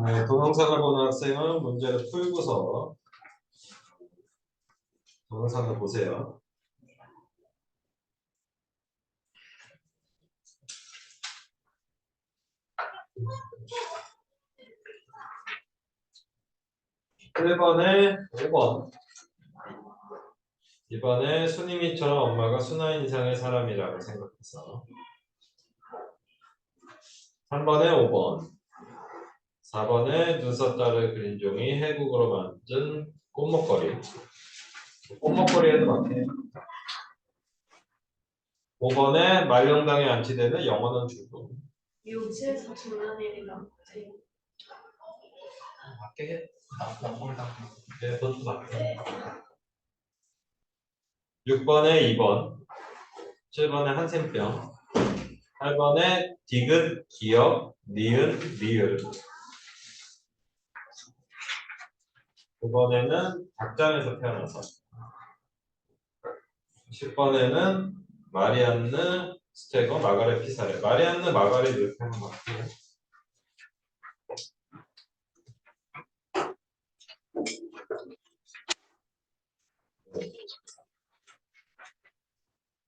네, 동영상을 보는 학생은 문제를 풀고서 동영상을 보세요. (1번에) 5번. 이번에 순이미처럼 엄마가 순화 인상의 사람이라고 생각해서 3번에 5번. 4번에 눈썹 따를 그린 종이 해국으로 만든 꽃목걸이. 꽃목걸이에도 맞네요. 5번에 말령당에 안치되는 영원한 죽음. 유치에서 장난이랑 맞게 네, 그것도 맞게. 6번에 2번. 7번에 한센병. 8번에 디귿, 기역, 니은, 리을. 9번에는 닭장에서 태어나서. 10번에는 마리안느 스테거 마가렛 피사레. 마리안느 마가렛 이렇게 하면 맞고요.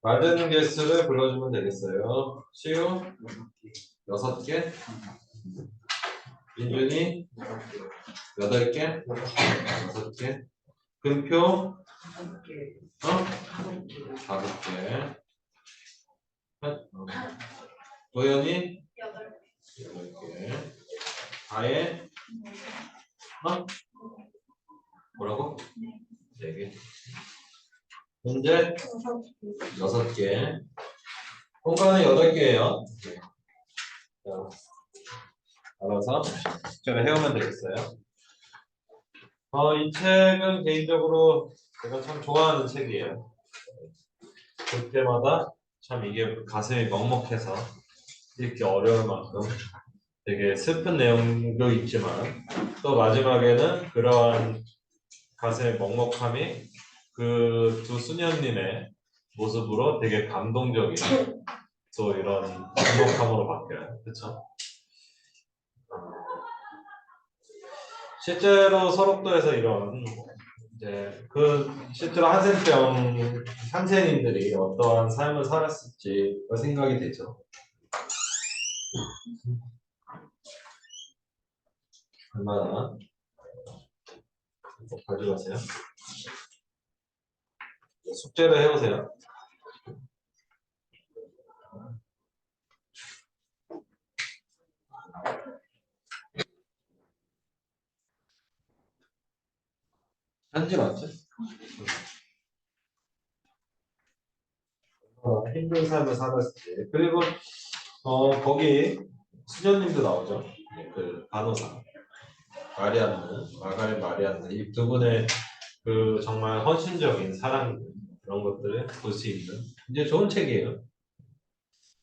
맞은 개수를 불러주면 되겠어요. 시우 6개. 민준이 8개. 6개. 금표 5개. 도현이 8개. 다혜 뭐라고? 4개. 문제 6개. 공간은 8개예요. 알아서 숙제를 해오면 되겠어요. 이 책은 개인적으로 제가 참 좋아하는 책이에요. 볼 때마다 참 이게 가슴이 먹먹해서 읽기 어려울 만큼 되게 슬픈 내용도 있지만 또 마지막에는 그러한 가슴의 먹먹함이 그 두 수녀님의 모습으로 되게 감동적인 또 이런 행복함으로 바뀌어요. 그렇죠? 실제로 서록도에서 이런 이제 그 실제로 한센병 선생님들이 어떠한 삶을 살았을지 생각이 되죠. 얼마나 가져가세요. 숙제를 해오세요. 한지 맞죠? 힘든 삶을 살았을지. 그리고 거기 수녀님도 나오죠. 그 간호사 마리안느, 마가렛 마리안느 이 두 분의 그 정말 헌신적인 사랑 그런 것들을 볼 수 있는 이제 좋은 책이에요.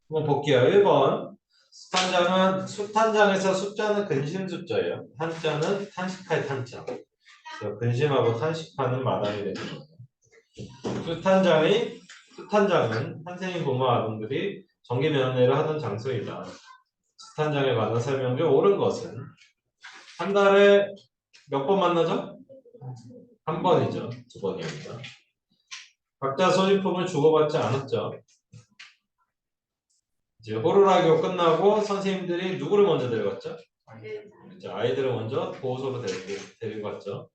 한번 볼게요. 1번 숫탄장은 숫탄장에서 숫자는 근심 숫자예요. 탄자는 탄식할 탄자. 근심하고 탄식하는 마당이 되는 거예요. 숫탄장은 선생님 부모 아동들이 정기 면회를 하던 장소이다. 숫탄장에 관한 설명 중 옳은 것은 한 달에 몇 번 만나죠? 한 번이죠. 2번이 아니라. 각자 소지품을 주고받지 않았죠. 이제 호루라기가 끝나고 선생님들이 누구를 먼저 데려갔죠? 아이들을 먼저 보호소로 데리고 갔죠.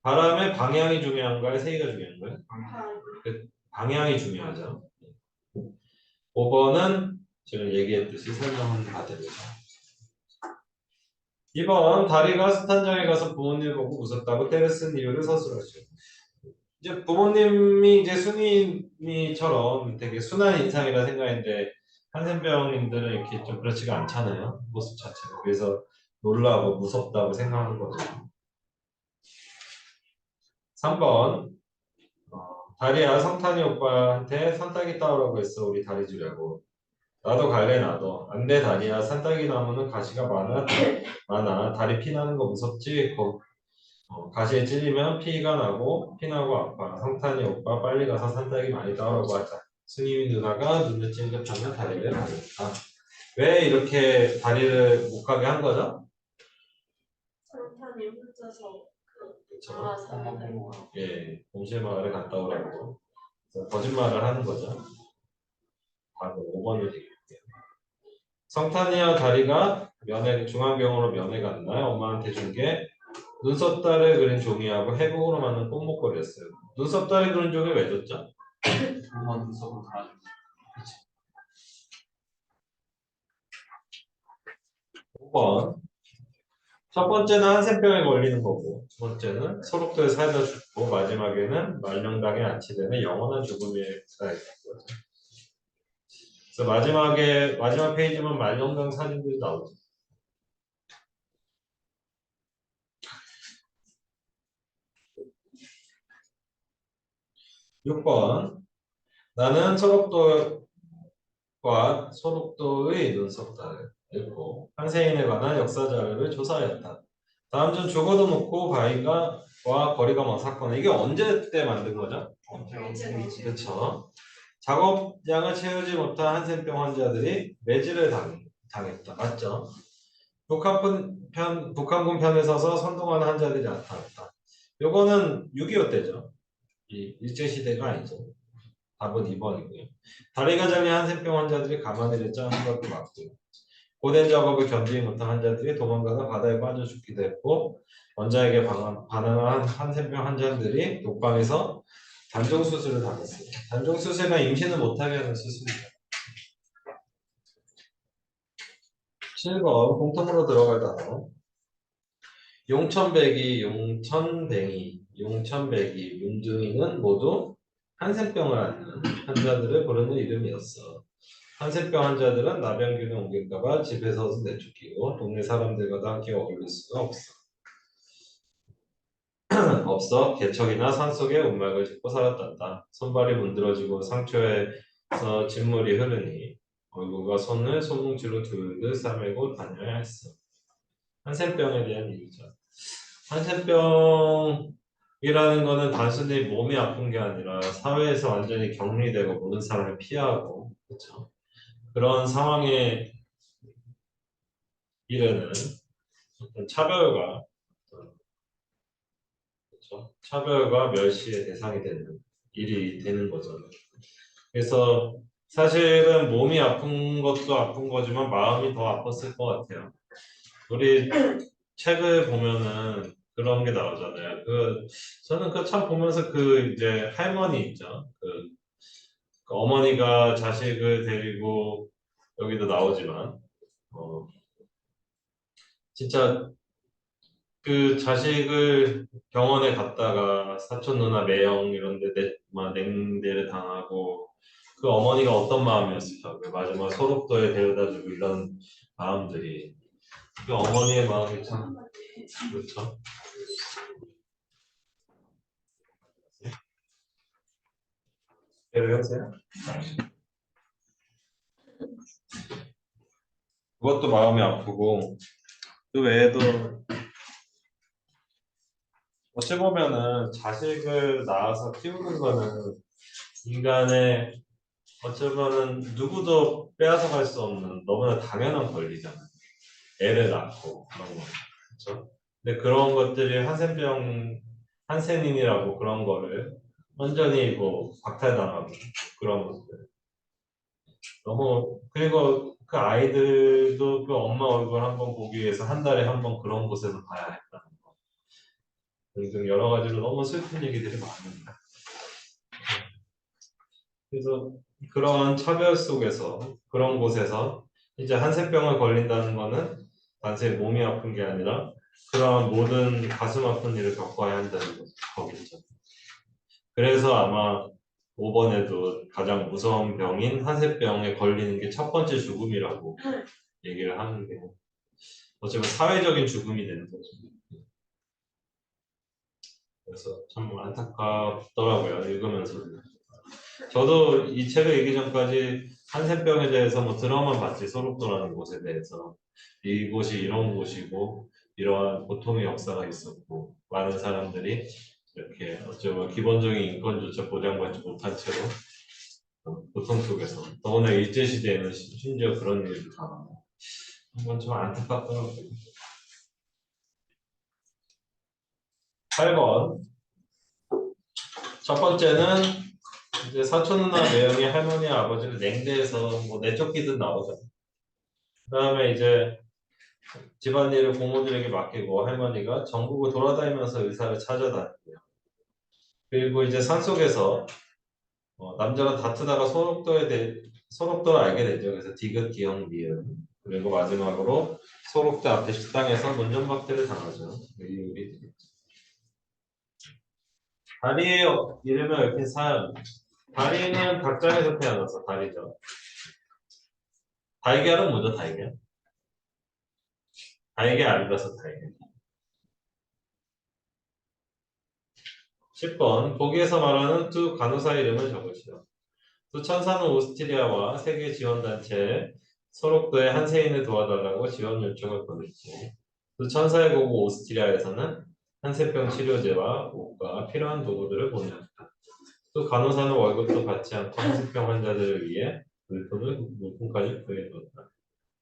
바람의 방향이 중요한가요? 세기가 중요한가요? 방향이 중요하죠. 5번은 지금 얘기했듯이 설명은 다 됩니다. 2번 다리가 숫탄장에 가서 부모님 보고 웃었다고 때를 쓴 이유를 서술하죠. 이제 부모님이 이제 순이처럼 되게 순한 인상이라 생각했는데 한센병님들은 이렇게 좀 그렇지가 않잖아요. 모습 자체가. 그래서 놀라고 무섭다고 생각하는 거죠. 3번 다리야 성탄이 오빠한테 산딸기 따오라고 했어. 우리 다리 주려고. 나도 갈래 나도. 안 돼 다리야. 산딸기 나무는 가시가 많아. 다리 피나는 거 무섭지? 가시에 찔리면 피가 나고 피나고 아파. 성탄이 오빠 빨리 가서 산딸기 많이 따오라고 하자. 승희 누나가 눈을 찡긋하며 다리를 가렸다. 왜 이렇게 다리를 못 가게 한 거죠? 성탄이 혼자서 그 그렇죠. 나와서 예, 곰실마을에 갔다 오라고 그래서 거짓말을 하는 거죠. 바로 5번을 드릴게요. 성탄이와 다리가 중앙병원으로 면회 간 날 엄마한테 준 게 눈썹달을 그린 종이하고 해북으로 만든 꽃목걸이였어요. 눈썹달을 그린 종이 왜 줬죠? 한번 눈썹으로 달아주고. 5번. 첫 번째는 한센병에 걸리는 거고, 두 번째는 소록도에 살다 죽고, 마지막에는 말령당에 안치되는 영원한 죽음이 있는 거죠. 그래서 마지막 페이지만 말령당 사진들이 나오죠. 6번. 나는 소록도의 눈썹달을 읽고 한세인에 관한 역사 자료를 조사하였다. 다음 중 죽어도 놓고 바위와 거리가 먼 사건. 이게 언제 때 만든 거죠? 그렇죠. 작업량을 채우지 못한 한센병 환자들이 매질을 당했다. 맞죠? 북한군 편에 서서 선동하는 환자들이 나타났다. 요거는 6.25 때죠. 이 일제시대가 아니죠. 답은 2번이고요. 다리가 잘린 한센병 환자들이 가만히 있지 않은 것도 맞고요. 고된 작업을 견디지 못한 환자들이 도망가다 바다에 빠져 죽기도 했고 원자에게 반응한 한센병 환자들이 독방에서 단종 수술을 당했어요. 단종 수술은 임신을 못하게 하는 수술이에요. 7번 공통으로 들어갈 단어 용천배기, 용천배기, 문둥이는 모두 한센병을 앓는 환자들을 부르는 이름이었어. 한센병 환자들은 나병균을 옮길까봐 집에서 내쫓기고 동네 사람들과도 함께 어울릴 수가 없어. 개척이나 산속에 움막을 짓고 살았단다. 손발이 문드러지고 상처에서 진물이 흐르니 얼굴과 손을 손뭉치로 둘둘 싸매고 다녀야 했어. 한센병에 대한 얘기죠. 한센병이라는 거는 단순히 몸이 아픈 게 아니라 사회에서 완전히 격리되고 모든 사람을 피하고 그렇죠. 그런 상황에 이르는 어떤 그렇죠? 차별과 멸시의 대상이 되는 일이 되는 거죠. 그래서 사실은 몸이 아픈 것도 아픈 거지만 마음이 더 아팠을 것 같아요. 우리 책을 보면은 그런 게 나오잖아요. 저는 그 참 보면서 이제 할머니 있죠. 그 어머니가 자식을 데리고 여기도 나오지만 어, 진짜 그 자식을 병원에 갔다가 사촌 누나 매형 이런 막 냉대를 당하고 그 어머니가 어떤 마음이었을까? 그 마지막 소록도에 데려다주고 이런 마음들이 그 어머니의 마음이 참 그렇죠. 배려하세요. 그것도 마음이 아프고 그 외에도 어찌 보면은 자식을 낳아서 키우는 거는 인간의 어찌 보면 누구도 빼앗아갈 수 없는 너무나 당연한 권리잖아요. 애를 낳고 그런 거 그렇죠? 근데 그런 것들이 한센인이라고 그런 거를 완전히 뭐 박탈당하고 그런 것들 너무 그리고 그 아이들도 그 엄마 얼굴 한번 보기 위해서 한 달에 한 번 그런 곳에서 봐야 했다는 거 등등 여러 가지로 너무 슬픈 얘기들이 많습니다. 그래서 그런 차별 속에서 그런 곳에서 이제 한센병을 걸린다는 거는 단순히 몸이 아픈 게 아니라 그런 모든 가슴 아픈 일을 겪어야 한다는 거겠죠. 그래서 아마 5번에도 가장 무서운 병인 한센병에 걸리는 게 첫 번째 죽음이라고 얘기를 하는 게 어쩌면 사회적인 죽음이 되는 거죠. 그래서 참 안타깝더라고요. 읽으면서. 저도 이 책을 읽기 전까지 한센병에 대해서 뭐 드라마 봤지 소록도라는 곳에 대해서 이곳이 이런 곳이고 이러한 고통의 역사가 있었고 많은 사람들이 이렇게 어쩌면 기본적인 인권조차 보장받지 못한 채로 보통 속에서 더구나 일제시대에는 심지어 그런 일이 다 한번 좀 안타깝더라고요. 8번 첫 번째는 이제 사촌 누나 매형이 할머니 아버지를 냉대해서 뭐 내쫓기듯 나오죠. 그 다음에 이제 집안일을 고모들에게 맡기고 할머니가 전국을 돌아다니면서 의사를 찾아다니고요. 그리고 이제 산속에서 남자가 다투다가 소록도를 알게 되죠. 그래서 디귿, 기역, 미음. 그리고 마지막으로 소록도 앞에 식당에서 문전박대를 당하죠. 이유리 되겠죠. 다리의 이름을 얽힌 사연. 다리는 닭장에서 태어나서 다리죠. 달걀은 뭐죠? 달걀? 달걀 아니라서 달걀. 10번 보기에서 말하는 두 간호사 이름을 적으시오. 두 천사는 오스트리아와 세계 지원단체 소록도의 한세인을 도와달라고 지원 요청을 보냈고 두 천사의 고국 오스트리아에서는 한세병 치료제와 옷과 필요한 도구들을 보내었다. 또 간호사는 월급도 받지 않고 한세병 환자들을 위해 물품까지 구해주었다.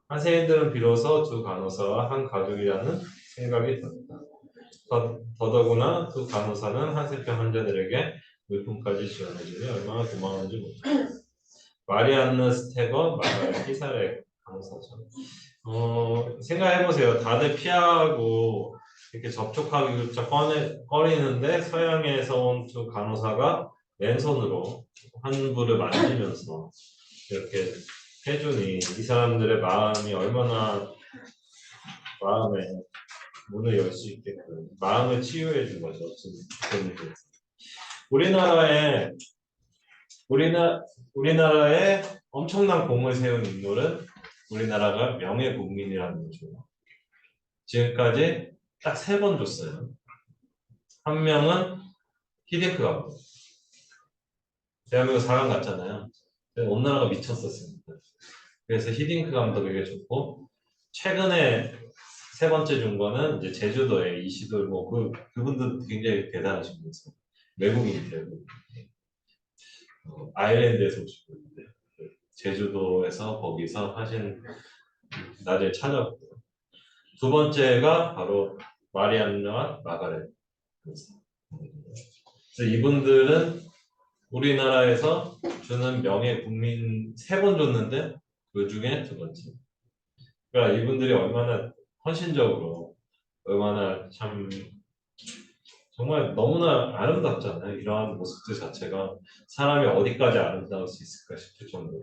한세인들은 비로소 두 간호사와 한 가족이라는 생각이 들었다. 더더구나 두 간호사는 한세병 환자들에게 물품까지 지원해주니 얼마나 고마운지 모르겠다. 마리안느 스테거, 마가렛 히사렉 간호사죠. 생각해보세요. 다들 피하고 이렇게 접촉하기조차 꺼리는데 서양에서 온 두 간호사가 맨손으로 환부를 만지면서 이렇게 해주니 이 사람들의 마음이 얼마나 마음에 문을 열 수 있게끔 마음을 치유해 준 거죠. 우리나라에 우리나라에 엄청난 공을 세운 인물은 우리나라가 명예 국민이라는 거죠. 지금까지 딱 3번 줬어요. 한 명은 히딩크 감독. 대한민국 4강 갔잖아요. 온 나라가 미쳤었습니다. 그래서 히딩크 감독에게 줬고 최근에 3번째 준 거는 이제 제주도의 이시돌 그분도 굉장히 대단하신 분이세요. 외국인이세요. 아일랜드에서 오신 분인데 제주도에서 거기서 하신 나중에 찾아왔고요. 두 번째가 바로 마리안느와 마가렛. 그래서 이분들은 우리나라에서 주는 명예 국민 3번 줬는데 그 중에 2번째. 그러니까 이분들이 얼마나 헌신적으로 얼마나 참 정말 너무나 아름답잖아요. 이러한 모습들 자체가 사람이 어디까지 아름다울 수 있을까 싶을 정도로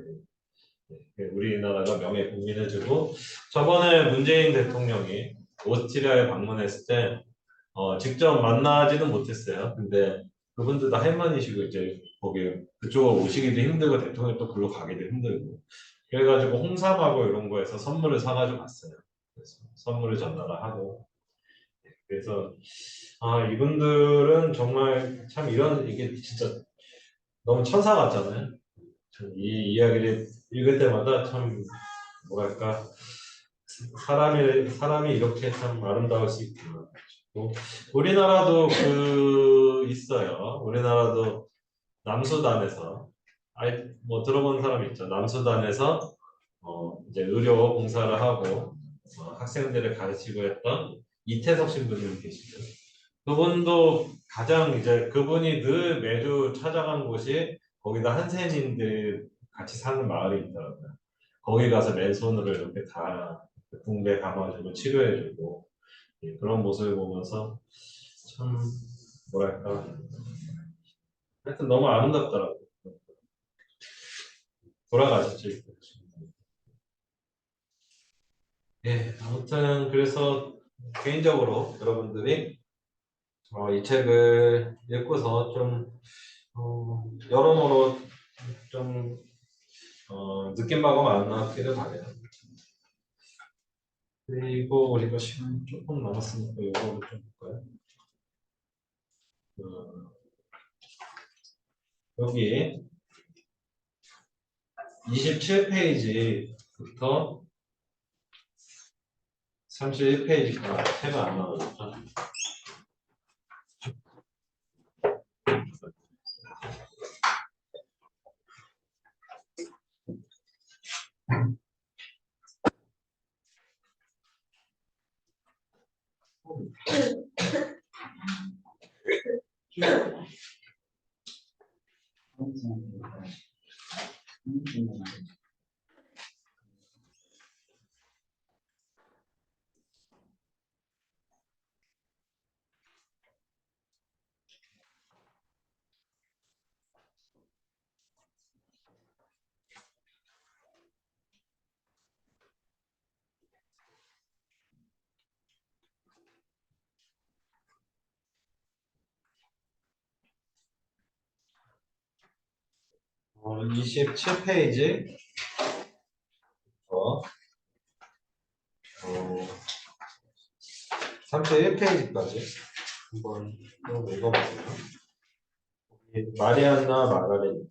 우리나라가 명예 국민해주고 저번에 문재인 대통령이 오스트리아에 방문했을 때 직접 만나지는 못했어요. 근데 그분들 다 할머니시고 이제 거기 그쪽으로 오시기도 힘들고 대통령 또 글로 가기도 힘들고 그래가지고 홍삼하고 이런 거에서 선물을 사가지고 갔어요. 그래서 선물을 전달을 하고 그래서 이분들은 정말 참 이게 진짜 너무 천사 같잖아요. 이 이야기를 읽을 때마다 참 뭐랄까 사람이 이렇게 참 아름다울 수 있구나. 우리나라도 있어요. 우리나라도 남수단에서 뭐 들어본 사람 있죠. 남수단에서 이제 의료 봉사를 하고 학생들을 가르치고 했던 이태석 신부님 계시죠. 그분도 가장 이제 그분이 늘 매주 찾아간 곳이 거기다 한센인들 같이 사는 마을이 있더라고요. 거기 가서 맨손으로 이렇게 다 붕대 감아주고 치료해주고 그런 모습을 보면서 참 뭐랄까 하여튼 너무 아름답더라고요. 돌아가셨죠. 예, 아무튼 그래서 개인적으로 여러분들이 이 책을 읽고서 좀 여러모로 좀 느낀 바가 많았기를 바래요. 그리고 우리가 시간 조금 남았으니까 이거를 좀 볼까요? 여기 27페이지부터 31페이지까지 해가 안 나오죠. 27페이지 31페이지까지 한번 좀 읽어보세요. 마리안나 마가렛.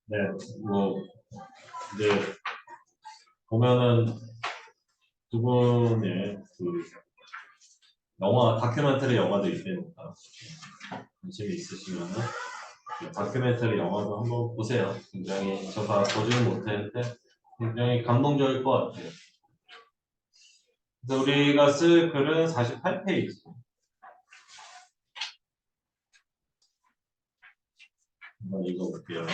네, 뭐 이제 보면은 두 분의 그 영화 다큐멘터리 영화도 있으니까 관심이 있으시면은 다큐멘터리 영화도 한번 보세요. 굉장히 저 다 보지는 못했는데 굉장히 감동적일 것 같아요. 그래서 우리가 쓸 글은 48페이지. 한번 읽어볼게요.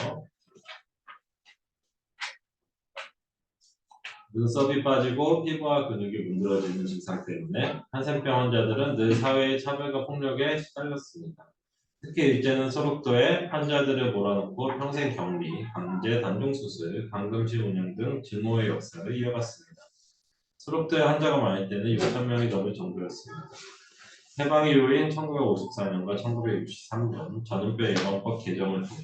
눈썹이 빠지고 피부와 근육이 문드러지는 증상 때문에 한센병 환자들은 늘 사회의 차별과 폭력에 시달렸습니다. 특히 일제는 소록도에 환자들을 몰아넣고 평생 격리, 강제 단종수술, 감금실 운영 등 증오의 역사를 이어갔습니다. 소록도에 환자가 많을 때는 6천 명이 넘을 정도였습니다. 해방 이후인 1954년과 1963년 전염병 예방법 개정을 통해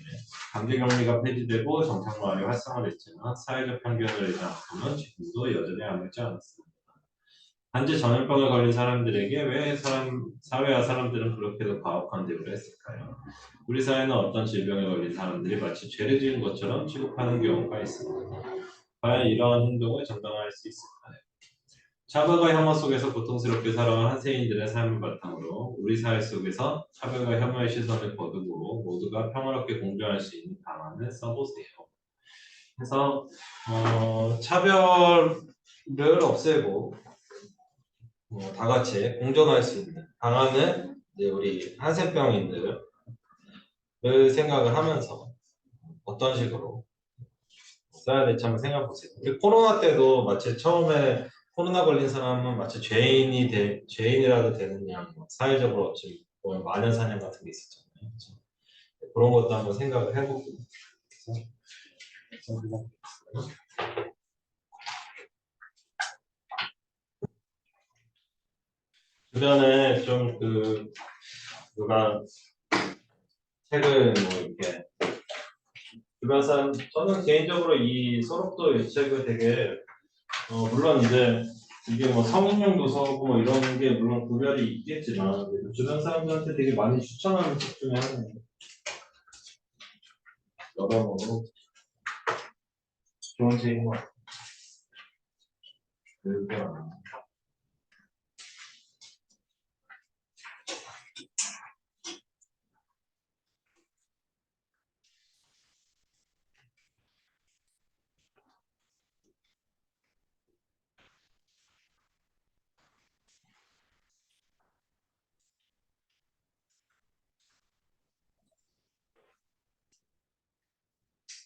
강제격리가 폐지되고 정착마을이 활성화됐지만 사회적 편견을 인한 아픔은 지금도 여전히 아물지 않았습니다. 단지 전염병에 걸린 사람들에게 왜 사회와 사람들은 그렇게도 가혹한 대우를 했을까요? 우리 사회는 어떤 질병에 걸린 사람들이 마치 죄를 지은 것처럼 취급하는 경우가 있습니다. 과연 이러한 행동을 정당화할 수 있을까요? 차별과 혐오 속에서 고통스럽게 살아온 한세인들의 삶을 바탕으로 우리 사회 속에서 차별과 혐오의 시선을 거두고 모두가 평화롭게 공존할 수 있는 방안을 써보세요. 그래서 차별을 없애고 다 같이 공존할 수 있는 방안을 이제 우리 한센병인들을 생각을 하면서 어떤 식으로 써야 될지 한번 생각해 보세요. 우리 코로나 때도 마치 처음에 코로나 걸린 사람은 마치 죄인이라도 되는 양 사회적으로 어찌 보면 마녀 사냥 같은 게 있었잖아요. 그래서 그런 것도 한번 생각을 해보고 주변에 좀 누가 책을 뭐 이렇게 주변 사람 저는 개인적으로 이 소록도 이 책을 되게 물론 이제 이게 뭐 성인용 도서고 뭐 이런 게 물론 구별이 있겠지만 주변 사람들한테 되게 많이 추천하는 책 중에 하나예요. 여러모로 좋은 책인 것 같아요.